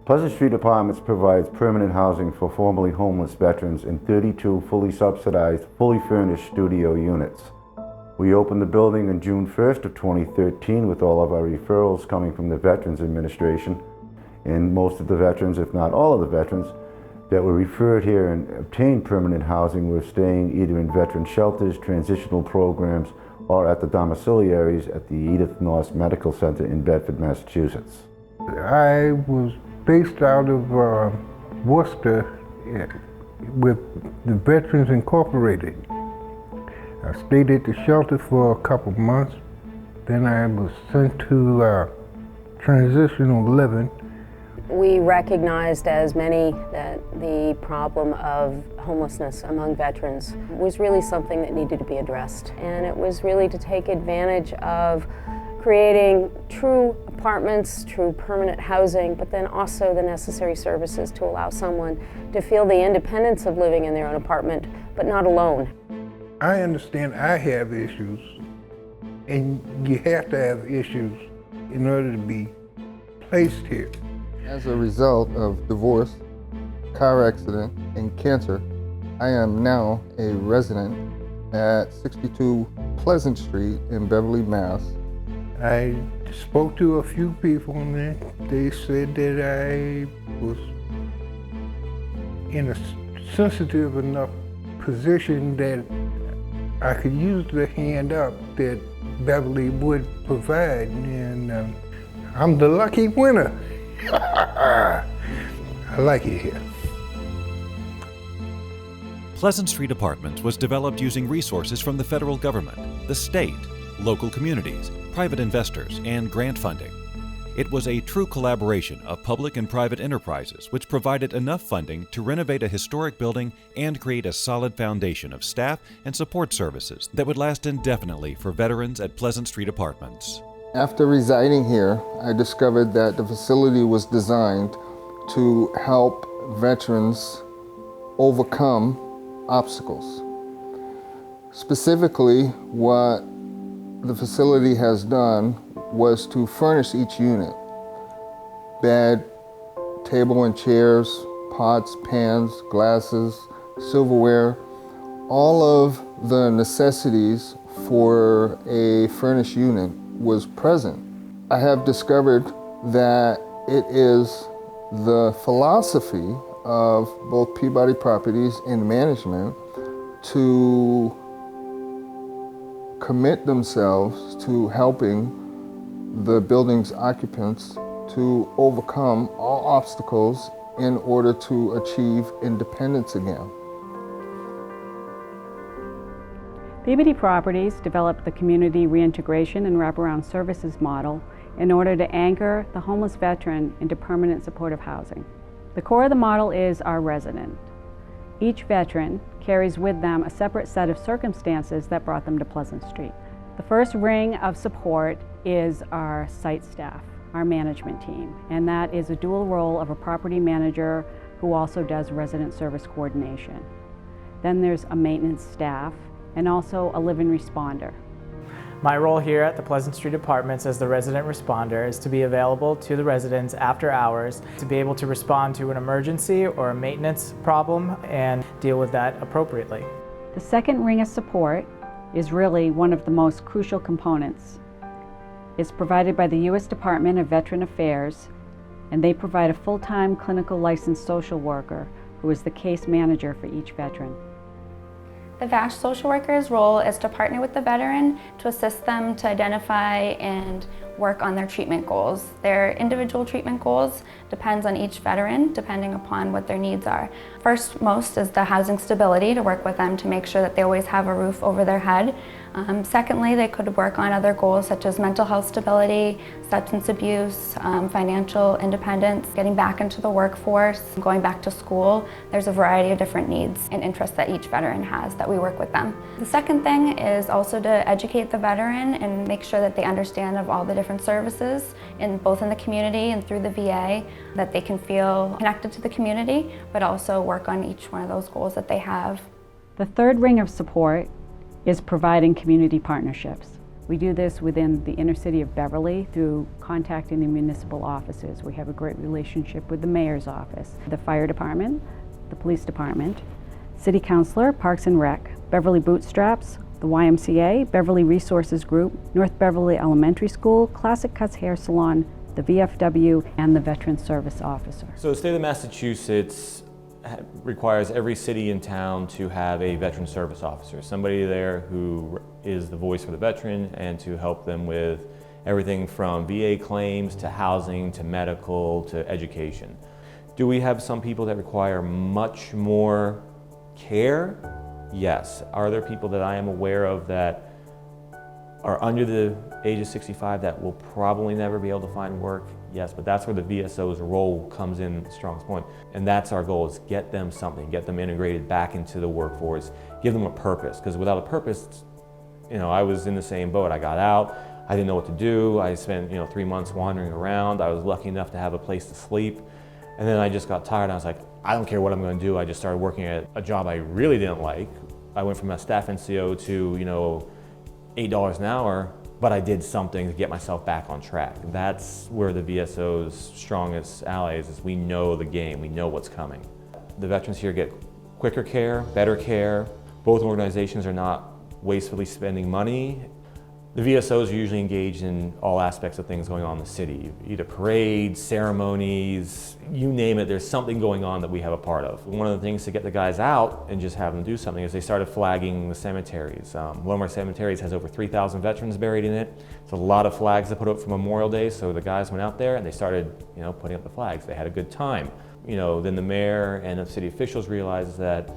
Pleasant Street Apartments provides permanent housing for formerly homeless veterans in 32 fully subsidized, fully furnished studio units. We opened the building on June 1st of 2013 with all of our referrals coming from the Veterans Administration, and most of the veterans, if not all of the veterans, that were referred here and obtained permanent housing were staying either in veteran shelters, transitional programs, or at the domiciliaries at the Edith Noss Medical Center in Bedford, Massachusetts. I was based out of Worcester with the Veterans Incorporated. I stayed at the shelter for a couple months. Then I was sent to transitional living. We recognized, as many, that the problem of homelessness among veterans was really something that needed to be addressed. And it was really to take advantage of creating true apartments, true permanent housing, but then also the necessary services to allow someone to feel the independence of living in their own apartment, but not alone. I understand I have issues, and you have to have issues in order to be placed here. As a result of divorce, car accident, and cancer, I am now a resident at 62 Pleasant Street in Beverly, Mass. I spoke to a few people and they said that I was in a sensitive enough position that I could use the hand up that Beverly would provide, and I'm the lucky winner. I like it here. Pleasant Street Apartments was developed using resources from the federal government, the state, local communities, private investors, and grant funding. It was a true collaboration of public and private enterprises which provided enough funding to renovate a historic building and create a solid foundation of staff and support services that would last indefinitely for veterans at Pleasant Street Apartments. After residing here, I discovered that the facility was designed to help veterans overcome obstacles. Specifically, what the facility has done was to furnish each unit: bed, table and chairs, pots, pans, glasses, silverware, all of the necessities for a furnished unit was present. I have discovered that it is the philosophy of both Peabody Properties and management to commit themselves to helping the building's occupants to overcome all obstacles in order to achieve independence again. Peabody Properties developed the community reintegration and wraparound services model in order to anchor the homeless veteran into permanent supportive housing. The core of the model is our resident. Each veteran carries with them a separate set of circumstances that brought them to Pleasant Street. The first ring of support is our site staff, our management team, and that is a dual role of a property manager who also does resident service coordination. Then there's a maintenance staff and also a live-in responder. My role here at the Pleasant Street Apartments as the resident responder is to be available to the residents after hours to be able to respond to an emergency or a maintenance problem and deal with that appropriately. The second ring of support is really one of the most crucial components. It's provided by the U.S. Department of Veteran Affairs, and they provide a full-time clinical licensed social worker who is the case manager for each veteran. The VASH social worker's role is to partner with the veteran to assist them to identify and work on their treatment goals. Their individual treatment goals depends on each veteran, depending upon what their needs are. First most is the housing stability, to work with them to make sure that they always have a roof over their head. Secondly, they could work on other goals such as mental health stability, substance abuse, financial independence, getting back into the workforce, going back to school. There's a variety of different needs and interests that each veteran has that we work with them. The second thing is also to educate the veteran and make sure that they understand of all the different services both in the community and through the VA, that they can feel connected to the community, but also work on each one of those goals that they have. The third ring of support is providing community partnerships. We do this within the inner city of Beverly through contacting the municipal offices. We have a great relationship with the mayor's office, the fire department, the police department, city councilor, Parks and Rec, Beverly Bootstraps, the YMCA, Beverly Resources Group, North Beverly Elementary School, Classic Cuts Hair Salon, the VFW, and the Veteran Service Officer. So the state of Massachusetts requires every city and town to have a veteran service officer, somebody there who is the voice for the veteran and to help them with everything from VA claims to housing to medical to education. Do we have some people that require much more care? Yes. Are there people that I am aware of that are under the age of 65 that will probably never be able to find work? Yes, but that's where the VSO's role comes in the strongest point. And that's our goal, is get them something, get them integrated back into the workforce, give them a purpose. Because without a purpose, I was in the same boat. I got out, I didn't know what to do. I spent 3 months wandering around. I was lucky enough to have a place to sleep. And then I just got tired. I was like, I don't care what I'm going to do. I just started working at a job I really didn't like. I went from a staff NCO to, $8 an hour, but I did something to get myself back on track. That's where the VSO's strongest ally is we know the game, we know what's coming. The veterans here get quicker care, better care. Both organizations are not wastefully spending money. The VSOs are usually engaged in all aspects of things going on in the city, either parades, ceremonies, you name it, there's something going on that we have a part of. One of the things to get the guys out and just have them do something is they started flagging the cemeteries. Lomar Cemeteries has over 3,000 veterans buried in it. It's a lot of flags to put up for Memorial Day, so the guys went out there and they started putting up the flags. They had a good time. Then the mayor and the city officials realized that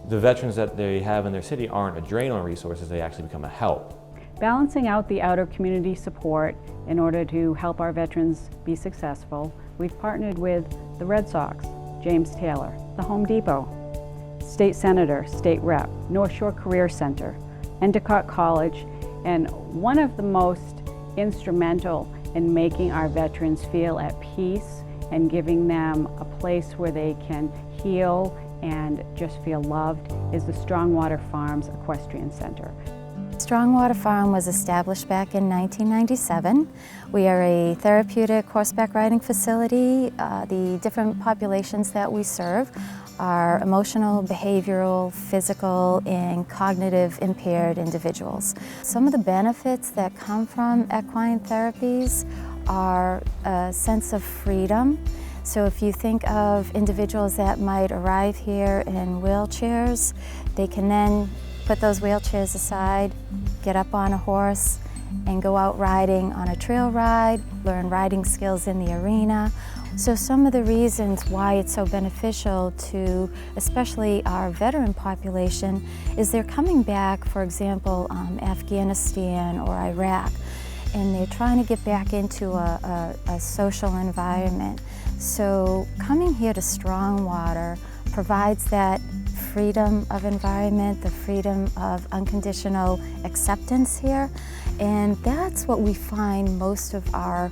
the veterans that they have in their city aren't a drain on resources, they actually become a help. Balancing out the outer community support in order to help our veterans be successful, we've partnered with the Red Sox, James Taylor, the Home Depot, State Senator, State Rep, North Shore Career Center, Endicott College, and one of the most instrumental in making our veterans feel at peace and giving them a place where they can heal and just feel loved is the Strongwater Farms Equestrian Center. Strongwater Farm was established back in 1997. We are a therapeutic horseback riding facility. The different populations that we serve are emotional, behavioral, physical, and cognitive impaired individuals. Some of the benefits that come from equine therapies are a sense of freedom. So if you think of individuals that might arrive here in wheelchairs, they can then put those wheelchairs aside, get up on a horse, and go out riding on a trail ride, learn riding skills in the arena. So some of the reasons why it's so beneficial to especially our veteran population is they're coming back, for example, Afghanistan or Iraq, and they're trying to get back into a social environment. So coming here to Strongwater provides that freedom of environment, the freedom of unconditional acceptance here, and that's what we find most of our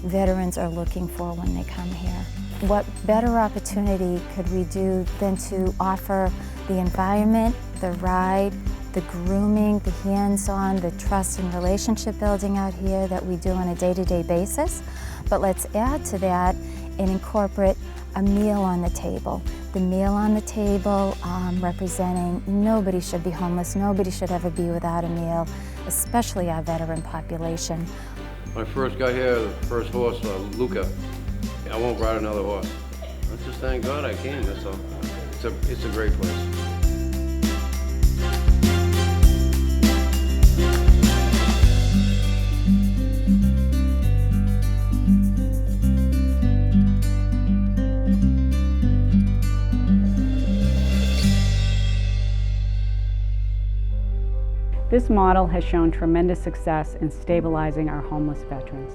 veterans are looking for when they come here. What better opportunity could we do than to offer the environment, the ride, the grooming, the hands-on, the trust and relationship building out here that we do on a day-to-day basis, but let's add to that and incorporate a meal on the table. The meal on the table representing nobody should be homeless, nobody should ever be without a meal, especially our veteran population. When I first got here, the first horse, Luca, I won't ride another horse. I just thank God I came, that's all. It's a great place. This model has shown tremendous success in stabilizing our homeless veterans.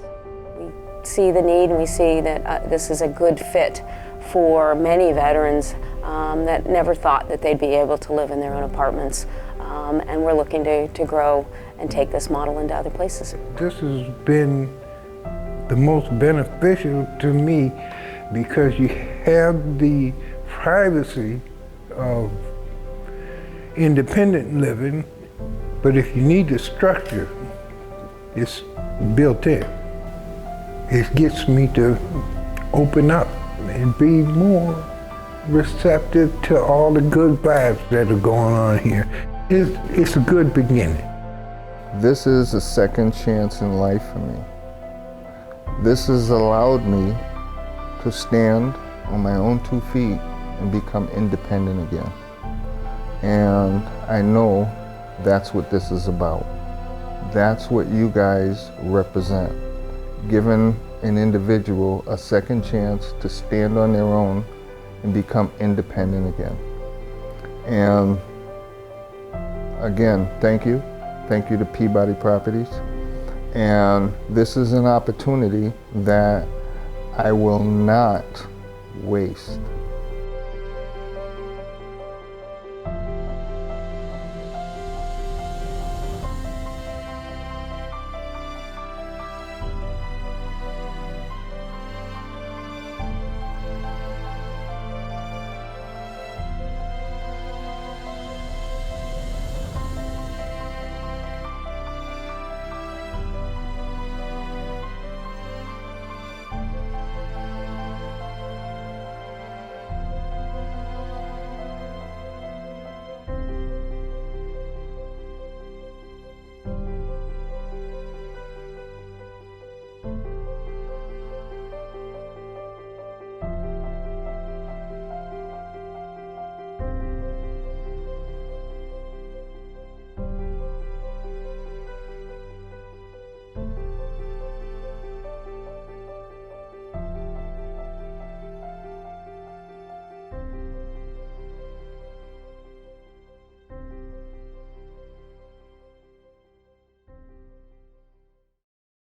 We see the need and we see that this is a good fit for many veterans that never thought that they'd be able to live in their own apartments. And we're looking to grow and take this model into other places. This has been the most beneficial to me because you have the privacy of independent living, but if you need the structure It's built in. It gets me to open up and be more receptive to all the good vibes that are going on here. It's a good beginning. This is a second chance in life for me. This has allowed me to stand on my own 2 feet and become independent again. And I know that's what this is about. That's what you guys represent. Giving an individual a second chance to stand on their own and become independent again. And again, thank you. Thank you to Peabody Properties. And this is an opportunity that I will not waste.